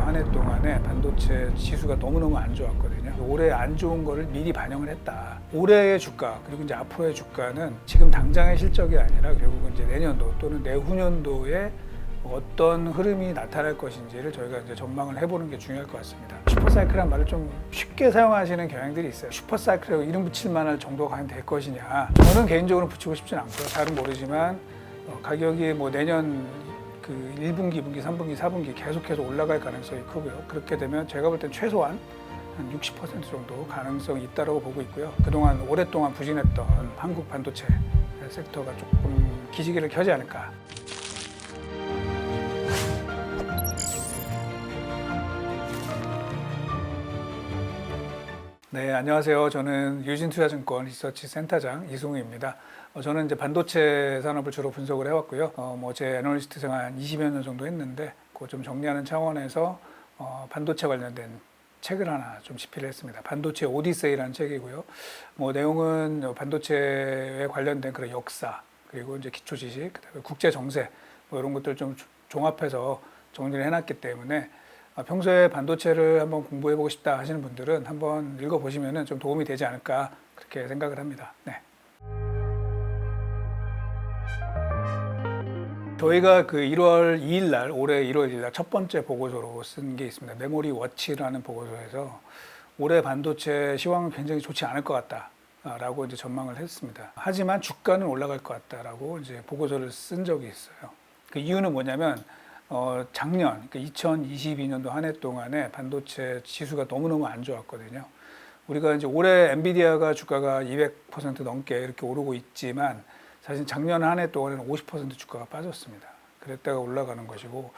한 해 동안에 반도체 지수가 너무너무 안 좋았거든요. 올해 안 좋은 거를 미리 반영을 했다. 올해의 주가 그리고 이제 앞으로의 주가는 지금 당장의 실적이 아니라 결국은 이제 내년도 또는 내후년도에 어떤 흐름이 나타날 것인지를 저희가 이제 전망을 해보는 게 중요할 것 같습니다. 슈퍼사이클이라는 말을 좀 쉽게 사용하시는 경향들이 있어요. 슈퍼사이클이라고 이름 붙일 만한 정도가 과연 될 것이냐. 저는 개인적으로 붙이고 싶진 않고요. 잘은 모르지만 가격이 뭐 내년 그 1분기, 2분기, 3분기, 4분기 계속해서 올라갈 가능성이 크고요. 그렇게 되면 제가 볼 땐 최소한 한 60% 정도 가능성이 있다고 보고 있고요. 그동안 오랫동안 부진했던 한국 반도체 섹터가 조금 기지개를 켜지 않을까. 네, 안녕하세요. 저는 유진투자증권 리서치 센터장 이승우입니다. 저는 이제 반도체 산업을 주로 분석을 해왔고요. 제 애널리스트 생활 한 20여 년 정도 했는데, 그거 좀 정리하는 차원에서 반도체 관련된 책을 하나 좀 집필을 했습니다. 반도체 오디세이라는 책이고요. 내용은 반도체에 관련된 그런 역사, 그리고 이제 기초 지식, 그다음에 국제 정세, 이런 것들 좀 종합해서 정리를 해놨기 때문에 평소에 반도체를 한번 공부해보고 싶다 하시는 분들은 한번 읽어보시면 좀 도움이 되지 않을까 그렇게 생각을 합니다. 네. 저희가 그 1월 2일 날, 올해 1월 2일 날 첫 번째 보고서로 쓴 게 있습니다. 메모리 워치라는 보고서에서 올해 반도체 시황은 굉장히 좋지 않을 것 같다라고 이제 전망을 했습니다. 하지만 주가는 올라갈 것 같다라고 이제 보고서를 쓴 적이 있어요. 그 이유는 뭐냐면 작년, 그러니까 2022년도 한 해 동안에 반도체 지수가 너무너무 안 좋았거든요. 우리가 이제 올해 엔비디아가 주가가 200% 넘게 이렇게 오르고 있지만 사실 작년 한 해 동안에는 50% 주가가 빠졌습니다. 그랬다가 올라가는 것이고,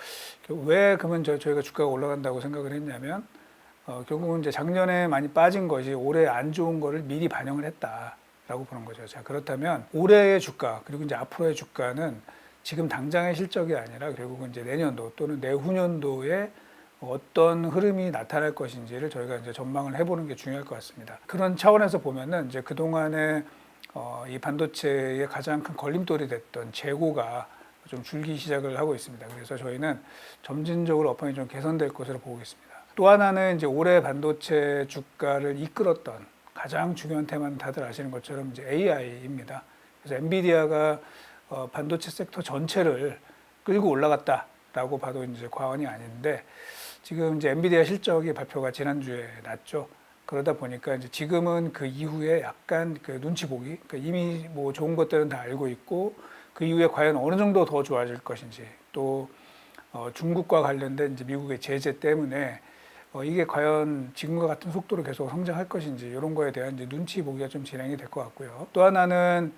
왜 그러면 저희가 주가가 올라간다고 생각을 했냐면 결국은 이제 작년에 많이 빠진 것이 올해 안 좋은 거를 미리 반영을 했다라고 보는 거죠. 자, 그렇다면 올해의 주가 그리고 이제 앞으로의 주가는 지금 당장의 실적이 아니라 결국은 이제 내년도 또는 내후년도에 어떤 흐름이 나타날 것인지를 저희가 이제 전망을 해보는 게 중요할 것 같습니다. 그런 차원에서 보면은 이제 그동안에 이 반도체의 가장 큰 걸림돌이 됐던 재고가 좀 줄기 시작을 하고 있습니다. 그래서 저희는 점진적으로 업황이 좀 개선될 것으로 보고 있습니다. 또 하나는 이제 올해 반도체 주가를 이끌었던 가장 중요한 테마는 다들 아시는 것처럼 이제 AI입니다. 그래서 엔비디아가 반도체 섹터 전체를 끌고 올라갔다라고 봐도 이제 과언이 아닌데, 지금 이제 엔비디아 실적이 발표가 지난주에 났죠. 그러다 보니까 이제 지금은 그 이후에 약간 그 눈치 보기, 그러니까 이미 뭐 좋은 것들은 다 알고 있고 그 이후에 과연 어느 정도 더 좋아질 것인지, 또 중국과 관련된 이제 미국의 제재 때문에 이게 과연 지금과 같은 속도로 계속 성장할 것인지, 이런 거에 대한 이제 눈치 보기가 좀 진행이 될 것 같고요. 또 하나는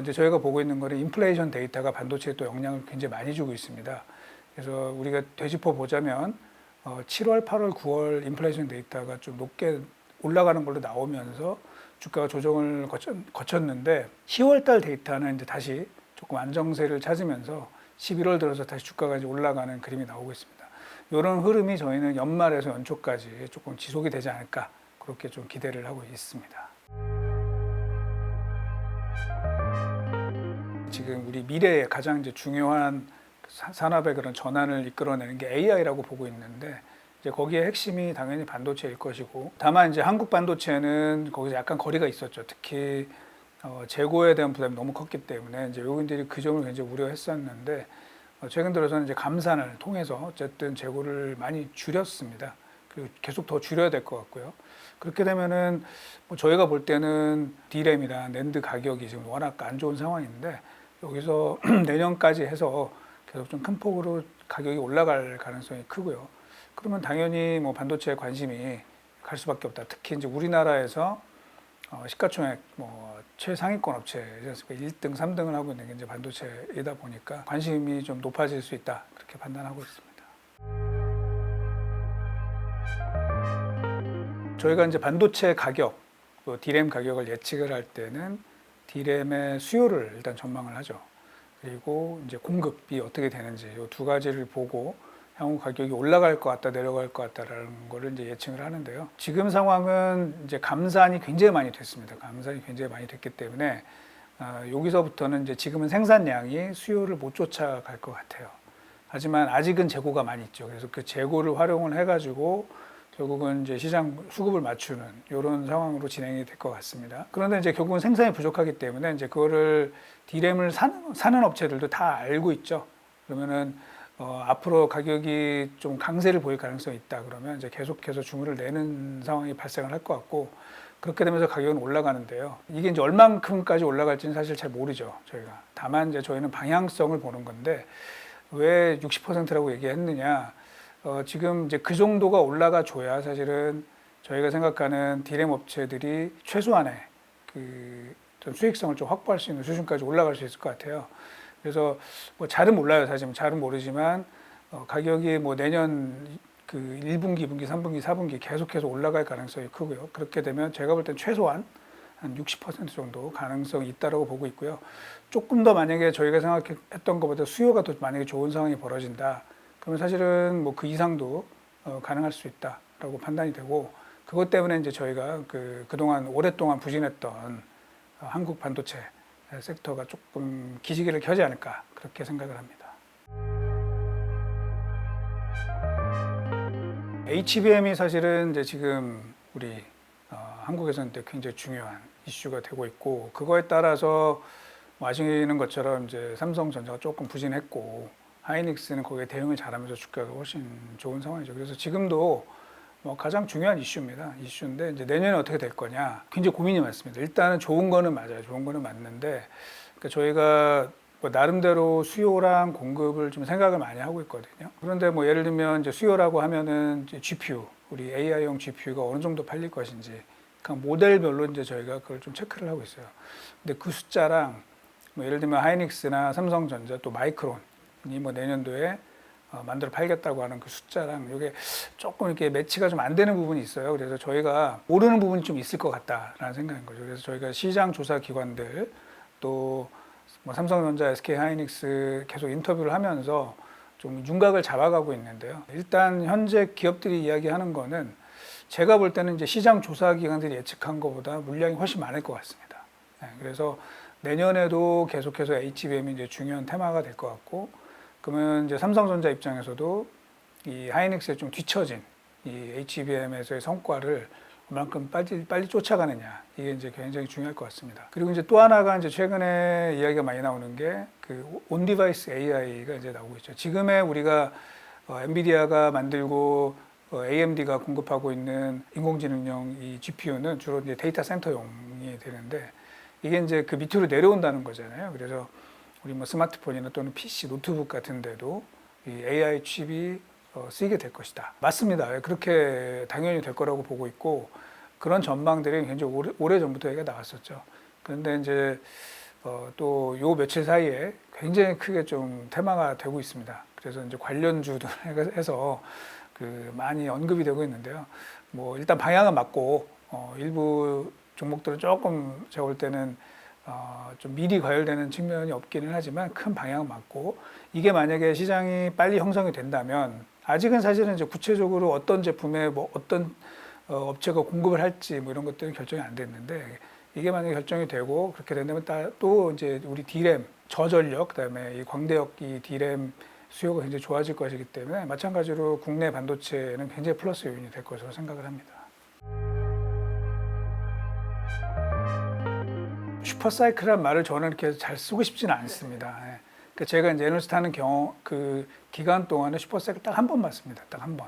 이제 저희가 보고 있는 거는 인플레이션 데이터가 반도체에 또 영향을 굉장히 많이 주고 있습니다. 그래서 우리가 되짚어 보자면 7월, 8월, 9월 인플레이션 데이터가 좀 높게 올라가는 걸로 나오면서 주가가 조정을 거쳤는데 10월 달 데이터는 이제 다시 조금 안정세를 찾으면서 11월 들어서 다시 주가가 이제 올라가는 그림이 나오고 있습니다. 이런 흐름이 저희는 연말에서 연초까지 조금 지속이 되지 않을까 그렇게 좀 기대를 하고 있습니다. 지금 우리 미래의 가장 이제 중요한 산업의 그런 전환을 이끌어내는 게 AI라고 보고 있는데, 이제 거기에 핵심이 당연히 반도체일 것이고, 다만 이제 한국 반도체는 거기서 약간 거리가 있었죠. 특히 재고에 대한 부담이 너무 컸기 때문에 이제 외국인들이 그 점을 굉장히 우려했었는데, 최근 들어서는 이제 감산을 통해서 어쨌든 재고를 많이 줄였습니다. 그리고 계속 더 줄여야 될 것 같고요. 그렇게 되면은 저희가 볼 때는 D램이나 낸드 가격이 지금 워낙 안 좋은 상황인데, 여기서 내년까지 해서 계속 좀 큰 폭으로 가격이 올라갈 가능성이 크고요. 그러면 당연히 반도체에 관심이 갈 수밖에 없다. 특히 이제 우리나라에서 시가총액 최상위권 업체이지 않습니까? 1등, 3등을 하고 있는 게 이제 반도체이다 보니까 관심이 좀 높아질 수 있다. 그렇게 판단하고 있습니다. 저희가 이제 반도체 가격, 또 D램 가격을 예측을 할 때는 D램의 수요를 일단 전망을 하죠. 그리고 이제 공급이 어떻게 되는지 이 두 가지를 보고 향후 가격이 올라갈 것 같다, 내려갈 것 같다라는 거를 이제 예측을 하는데요. 지금 상황은 이제 감산이 굉장히 많이 됐습니다. 감산이 굉장히 많이 됐기 때문에 여기서부터는 이제 지금은 생산량이 수요를 못 쫓아갈 것 같아요. 하지만 아직은 재고가 많이 있죠. 그래서 그 재고를 활용을 해가지고 결국은 이제 시장 수급을 맞추는 이런 상황으로 진행이 될 것 같습니다. 그런데 이제 결국은 생산이 부족하기 때문에 이제 그거를 디램을 사는 업체들도 다 알고 있죠. 그러면은 앞으로 가격이 좀 강세를 보일 가능성이 있다 그러면 이제 계속해서 주문을 내는 상황이 발생을 할 것 같고, 그렇게 되면서 가격은 올라가는데요. 이게 이제 얼만큼까지 올라갈지는 사실 잘 모르죠, 저희가. 다만 이제 저희는 방향성을 보는 건데, 왜 60%라고 얘기했느냐? 지금 이제 그 정도가 올라가 줘야 사실은 저희가 생각하는 디램 업체들이 최소한의 좀 수익성을 좀 확보할 수 있는 수준까지 올라갈 수 있을 것 같아요. 그래서 뭐 잘은 몰라요, 사실 잘은 모르지만 가격이 뭐 내년 그 1분기, 2분기, 3분기, 4분기 계속해서 올라갈 가능성이 크고요. 그렇게 되면 제가 볼 땐 최소한 한 60% 정도 가능성이 있다고 보고 있고요. 조금 더 만약에 저희가 생각했던 것보다 수요가 더 만약에 좋은 상황이 벌어진다, 그러면 사실은 뭐 그 이상도 가능할 수 있다라고 판단이 되고, 그것 때문에 이제 저희가 그동안 오랫동안 부진했던 한국 반도체 섹터가 조금 기지개를 켜지 않을까 그렇게 생각을 합니다. HBM이 사실은 이제 지금 우리 한국에서는 굉장히 중요한 이슈가 되고 있고, 그거에 따라서 아시는 것처럼 이제 삼성전자가 조금 부진했고 하이닉스는 거기에 대응을 잘하면서 주가가 훨씬 좋은 상황이죠. 그래서 지금도 뭐 가장 중요한 이슈입니다. 이슈인데 이제 내년에 어떻게 될 거냐 굉장히 고민이 많습니다. 일단은 좋은 거는 맞아요. 좋은 거는 맞는데, 그러니까 저희가 뭐 나름대로 수요랑 공급을 좀 생각을 많이 하고 있거든요. 그런데 뭐 예를 들면 이제 수요라고 하면은 이제 GPU, 우리 AI용 GPU가 어느 정도 팔릴 것인지, 그 모델별로 이제 저희가 그걸 좀 체크를 하고 있어요. 근데 그 숫자랑 뭐 예를 들면 하이닉스나 삼성전자 또 마이크론이 뭐 내년도에 만들어 팔겠다고 하는 그 숫자랑 이게 조금 이렇게 매치가 좀 안 되는 부분이 있어요. 그래서 저희가 모르는 부분이 좀 있을 것 같다라는 생각인 거죠. 그래서 저희가 시장 조사 기관들 또 뭐 삼성전자, SK 하이닉스 계속 인터뷰를 하면서 좀 윤곽을 잡아가고 있는데요. 일단 현재 기업들이 이야기하는 거는 제가 볼 때는 이제 시장 조사 기관들이 예측한 것보다 물량이 훨씬 많을 것 같습니다. 그래서 내년에도 계속해서 HBM이 이제 중요한 테마가 될 것 같고, 그러면 이제 삼성전자 입장에서도 이 하이닉스에 좀 뒤처진 이 HBM에서의 성과를 얼만큼 빨리 쫓아가느냐, 이게 이제 굉장히 중요할 것 같습니다. 그리고 이제 또 하나가 이제 최근에 이야기가 많이 나오는 게 그 온디바이스 AI가 이제 나오고 있죠. 지금의 우리가 엔비디아가 만들고 AMD가 공급하고 있는 인공지능용 이 GPU는 주로 이제 데이터 센터용이 되는데, 이게 이제 그 밑으로 내려온다는 거잖아요. 그래서 우리 뭐 스마트폰이나 또는 PC, 노트북 같은 데도 이 AI 칩이 쓰이게 될 것이다. 맞습니다. 그렇게 당연히 될 거라고 보고 있고, 그런 전망들이 굉장히 오래 전부터 얘기가 나왔었죠. 그런데 이제 또 요 며칠 사이에 굉장히 크게 좀 테마가 되고 있습니다. 그래서 이제 관련주들 해서 많이 언급이 되고 있는데요. 뭐 일단 방향은 맞고 일부 종목들은 조금 제가 볼 때는 좀 미리 과열되는 측면이 없기는 하지만 큰 방향은 맞고, 이게 만약에 시장이 빨리 형성이 된다면, 아직은 사실은 이제 구체적으로 어떤 제품에 뭐 어떤 업체가 공급을 할지 뭐 이런 것들은 결정이 안 됐는데, 이게 만약에 결정이 되고 그렇게 된다면 또 이제 우리 디램 저전력, 그다음에 이 광대역 이 디램 수요가 굉장히 좋아질 것이기 때문에 마찬가지로 국내 반도체는 굉장히 플러스 요인이 될 것으로 생각을 합니다. 슈퍼사이클이라는 말을 저는 이렇게 잘 쓰고 싶지는 않습니다. 그러니까 제가 이제 애널리스트 하는 그 기간 동안에 슈퍼사이클 딱 한 번 봤습니다. 딱 한 번.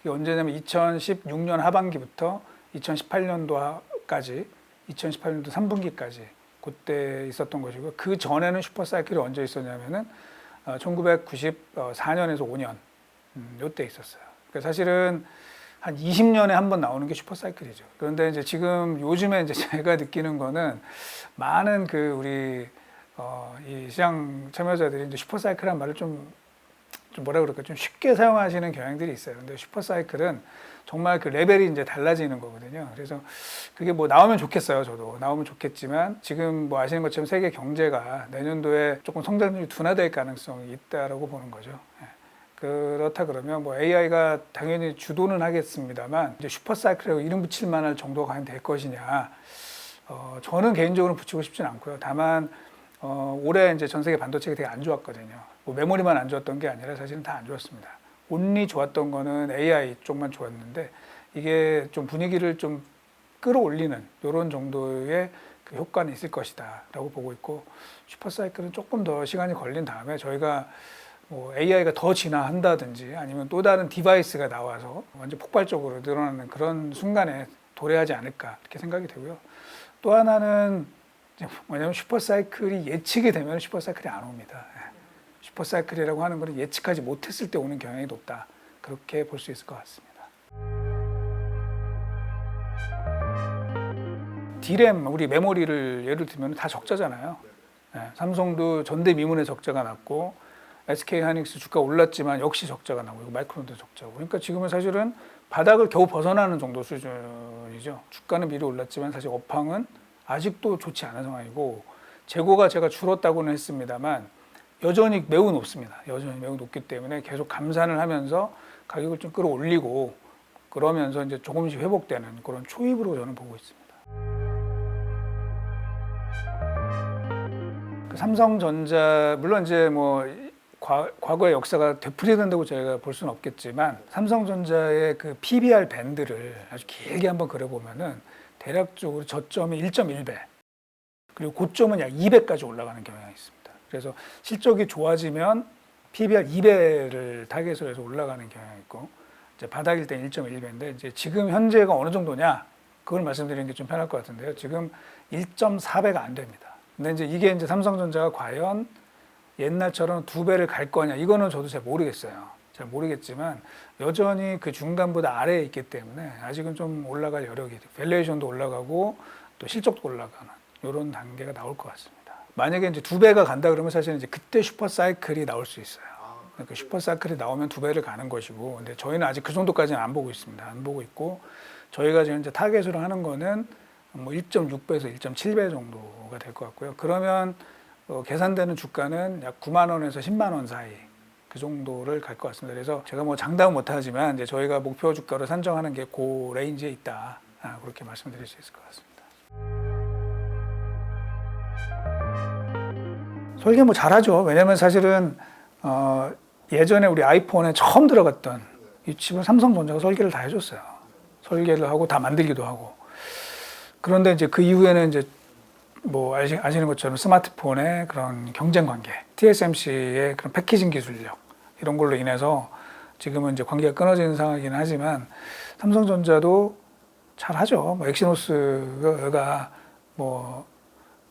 이게 언제냐면 2016년 하반기부터 2018년도까지, 2018년도 3분기까지 그때 있었던 것이고, 그 전에는 슈퍼사이클이 언제 있었냐면은 1994년에서 5년 요때 있었어요. 그러니까 사실은 한 20년에 한 번 나오는 게 슈퍼사이클이죠. 그런데 이제 지금 요즘에 이제 제가 느끼는 거는 많은 우리 이 시장 참여자들이 이제 슈퍼사이클이라는 말을 좀 뭐라 그럴까, 좀 쉽게 사용하시는 경향들이 있어요. 근데 슈퍼사이클은 정말 그 레벨이 이제 달라지는 거거든요. 그래서 그게 뭐 나오면 좋겠어요. 저도 나오면 좋겠지만, 지금 뭐 아시는 것처럼 세계 경제가 내년도에 조금 성장률이 둔화될 가능성이 있다라고 보는 거죠. 그렇다 그러면 뭐 AI가 당연히 주도는 하겠습니다만, 이제 슈퍼사이클이라고 이름 붙일 만할 정도가 과연 될 것이냐, 저는 개인적으로 붙이고 싶지는 않고요. 다만 올해 이제 전 세계 반도체가 되게 안 좋았거든요. 뭐 메모리만 안 좋았던 게 아니라 사실은 다 안 좋았습니다. 온리 좋았던 거는 AI 쪽만 좋았는데 이게 좀 분위기를 좀 끌어올리는 이런 정도의 그 효과는 있을 것이다라고 보고 있고 슈퍼사이클은 조금 더 시간이 걸린 다음에 저희가 뭐 AI가 더 진화한다든지 아니면 또 다른 디바이스가 나와서 완전 폭발적으로 늘어나는 그런 순간에 도래하지 않을까 이렇게 생각이 되고요. 또 하나는 뭐냐면 슈퍼사이클이 예측이 되면 슈퍼사이클이 안 옵니다. 슈퍼사이클이라고 하는 것은 예측하지 못했을 때 오는 경향이 높다. 그렇게 볼 수 있을 것 같습니다. D램, 우리 메모리를 예를 들면 다 적자잖아요. 삼성도 전대미문의 적자가 났고 SK하이닉스 주가 올랐지만 역시 적자가 나고 마이크론도 적자고 그러니까 지금은 사실은 바닥을 겨우 벗어나는 정도 수준이죠. 주가는 미리 올랐지만 사실 업황은 아직도 좋지 않은 상황이고 재고가 제가 줄었다고는 했습니다만 여전히 매우 높습니다. 여전히 매우 높기 때문에 계속 감산을 하면서 가격을 좀 끌어올리고 그러면서 이제 조금씩 회복되는 그런 초입으로 저는 보고 있습니다. 삼성전자 물론 이제 뭐 과거의 역사가 되풀이된다고 저희가 볼 수는 없겠지만 삼성전자의 그 PBR 밴드를 아주 길게 한번 그려보면은 대략적으로 저점이 1.1배 그리고 고점은 약 2배까지 올라가는 경향이 있습니다. 그래서 실적이 좋아지면 PBR 2배를 타겟으로 해서 올라가는 경향이 있고 이제 바닥일 때 1.1배인데 이제 지금 현재가 어느 정도냐 그걸 말씀드리는 게 좀 편할 것 같은데요. 지금 1.4배가 안 됩니다. 근데 이제 이게 삼성전자가 과연 옛날처럼 2배를 갈 거냐 이거는 저도 잘 모르겠어요. 잘 모르겠지만 여전히 그 중간보다 아래에 있기 때문에 아직은 좀 올라갈 여력이 밸류에이션도 올라가고 또 실적도 올라가는 이런 단계가 나올 것 같습니다. 만약에 이제 2배가 간다 그러면 사실 이제 그때 슈퍼사이클이 나올 수 있어요. 그러니까 슈퍼사이클이 나오면 2배를 가는 것이고 근데 저희는 아직 그 정도까지는 안 보고 있습니다. 안 보고 있고 저희가 지금 이제 타겟으로 하는 거는 뭐 1.6배에서 1.7배 정도가 될 것 같고요. 그러면 계산되는 주가는 약 9만 원에서 10만 원 사이 그 정도를 갈 것 같습니다. 그래서 제가 뭐 장담은 못하지만 이제 저희가 목표 주가로 산정하는 게 그 레인지에 있다. 그렇게 말씀드릴 수 있을 것 같습니다. 설계 뭐 잘하죠. 왜냐면 사실은 예전에 우리 아이폰에 처음 들어갔던 이 칩을 삼성전자가 설계를 다 해줬어요. 설계를 하고 다 만들기도 하고. 그런데 이제 그 이후에는 이제 뭐 아시는 것처럼 스마트폰의 그런 경쟁 관계, TSMC의 그런 패키징 기술력 이런 걸로 인해서 지금은 이제 관계가 끊어지는 상황이긴 하지만 삼성전자도 잘하죠. 뭐 엑시노스가 뭐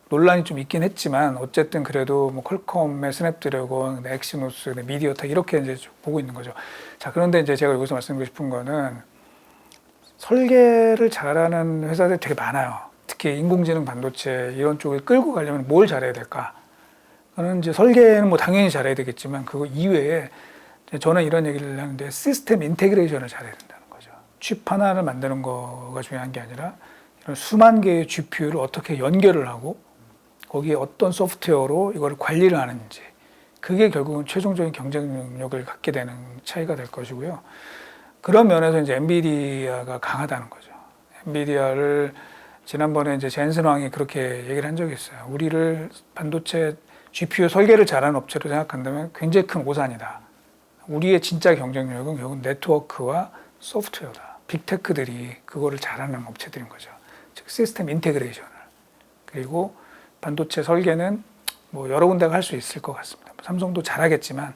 논란이 좀 있긴 했지만 어쨌든 그래도 뭐 퀄컴의 스냅드래곤, 엑시노스, 미디어텍 이렇게 이제 보고 있는 거죠. 자, 그런데 이제 제가 여기서 말씀드리고 싶은 거는 설계를 잘하는 회사들이 되게 많아요. 특히 인공지능 반도체 이런 쪽을 끌고 가려면 뭘 잘해야 될까? 저는 이제 설계는 뭐 당연히 잘해야 되겠지만 그거 이외에 저는 이런 얘기를 하는데 시스템 인테그레이션을 잘해야 된다는 거죠. 칩 하나를 만드는 거가 중요한 게 아니라 이런 수만 개의 GPU를 어떻게 연결을 하고 거기에 어떤 소프트웨어로 이걸 관리를 하는지 그게 결국은 최종적인 경쟁력을 갖게 되는 차이가 될 것이고요. 그런 면에서 이제 엔비디아가 강하다는 거죠. 엔비디아를 지난번에 이제 젠슨 왕이 그렇게 얘기를 한 적이 있어요. 우리를 반도체 GPU 설계를 잘하는 업체로 생각한다면 굉장히 큰 오산이다. 우리의 진짜 경쟁력은 결국 네트워크와 소프트웨어다. 빅테크들이 그거를 잘하는 업체들인 거죠. 즉 시스템 인테그레이션을. 그리고 반도체 설계는 뭐 여러 군데가 할 수 있을 것 같습니다. 삼성도 잘하겠지만